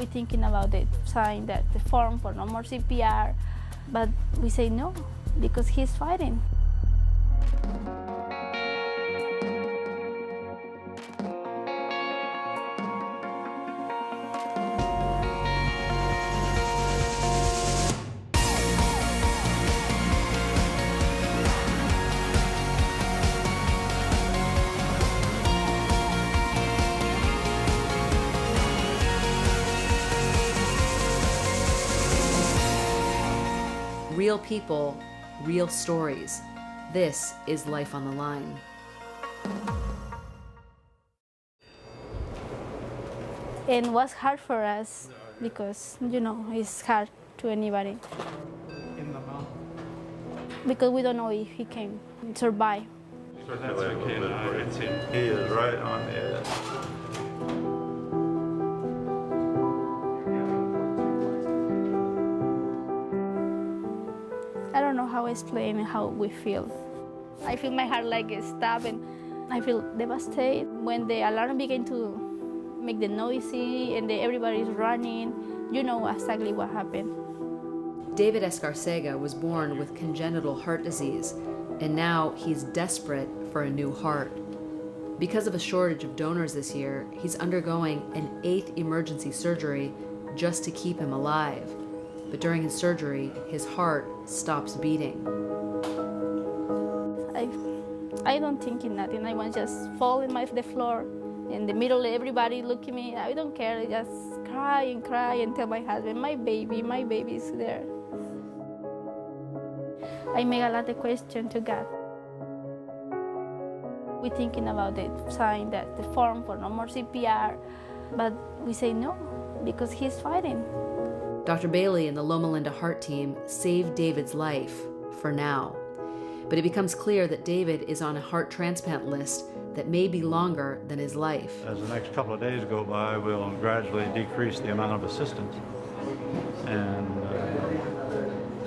We're thinking about it, sign the form for no more CPR, but we say no because he's fighting. Real people, real stories. This is Life on the Line. And it was hard for us because, it's hard to anybody. Because we don't know if he can survive. He is right on the edge. I don't know how to explain how we feel. I feel my heart like it's stopped and I feel devastated. When the alarm began to make the noisy and everybody's running, you know exactly what happened. David Escarcega was born with congenital heart disease, and now he's desperate for a new heart. Because of a shortage of donors this year, he's undergoing an 8th emergency surgery just to keep him alive. But during his surgery, his heart stops beating. I don't think in nothing. I want to just fall in the floor in the middle, everybody look at me. I don't care. I just cry and tell my husband, my baby is there. I make a lot of questions to God. We're thinking about it, sign the form for no more CPR, but we say no because he's fighting. Dr. Bailey and the Loma Linda Heart Team saved David's life, for now. But it becomes clear that David is on a heart transplant list that may be longer than his life. As the next couple of days go by, we'll gradually decrease the amount of assistance and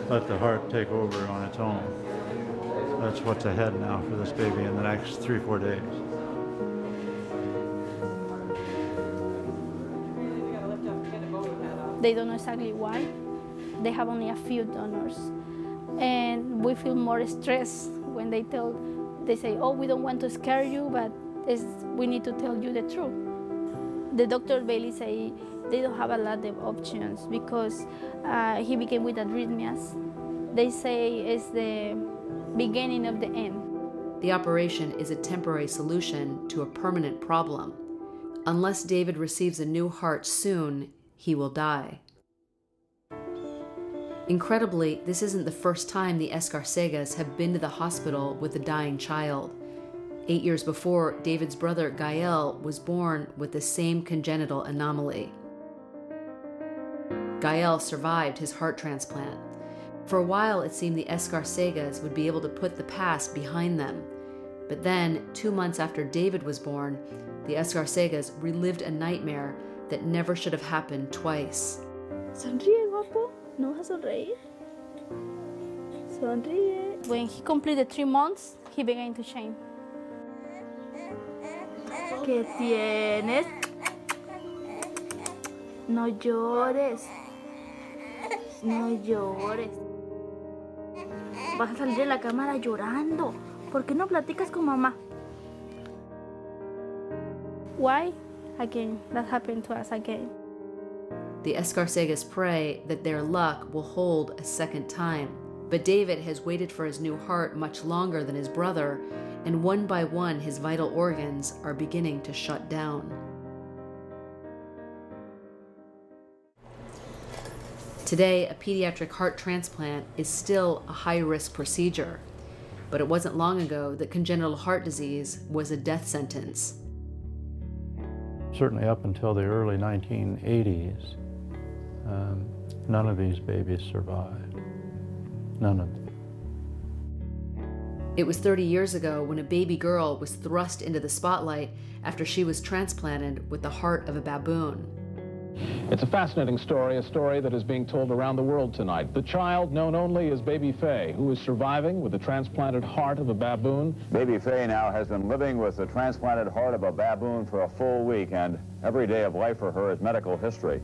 let the heart take over on its own. That's what's ahead now for this baby in the next 3-4 days. They don't know exactly why. They have only a few donors. And we feel more stressed when they say, oh, we don't want to scare you, but we need to tell you the truth. The Dr. Bailey say they don't have a lot of options because he became with arrhythmias. They say it's the beginning of the end. The operation is a temporary solution to a permanent problem. Unless David receives a new heart soon, he will die. Incredibly, this isn't the first time the Escarcegas have been to the hospital with a dying child. 8 years before, David's brother Gael was born with the same congenital anomaly. Gael survived his heart transplant. For a while, it seemed the Escarcegas would be able to put the past behind them. But then, 2 months after David was born, the Escarcegas relived a nightmare that never should have happened twice. Sonríe, guapo. No vas a sonreír. Sonríe. When he completed 3 months, he began to change. ¿Qué tienes? No llores. No llores. Vas a salir de la cámara llorando. ¿Por qué no platicas con mamá? Why? Again, that happened to us again. The Escarcegas pray that their luck will hold a second time. But David has waited for his new heart much longer than his brother, and one by one his vital organs are beginning to shut down. Today, a pediatric heart transplant is still a high-risk procedure, but it wasn't long ago that congenital heart disease was a death sentence. Certainly up until the early 1980s, none of these babies survived. None of them. It was 30 years ago when a baby girl was thrust into the spotlight after she was transplanted with the heart of a baboon. It's a fascinating story, a story that is being told around the world tonight. The child, known only as Baby Faye, who is surviving with the transplanted heart of a baboon. Baby Faye now has been living with the transplanted heart of a baboon for a full week, and every day of life for her is medical history.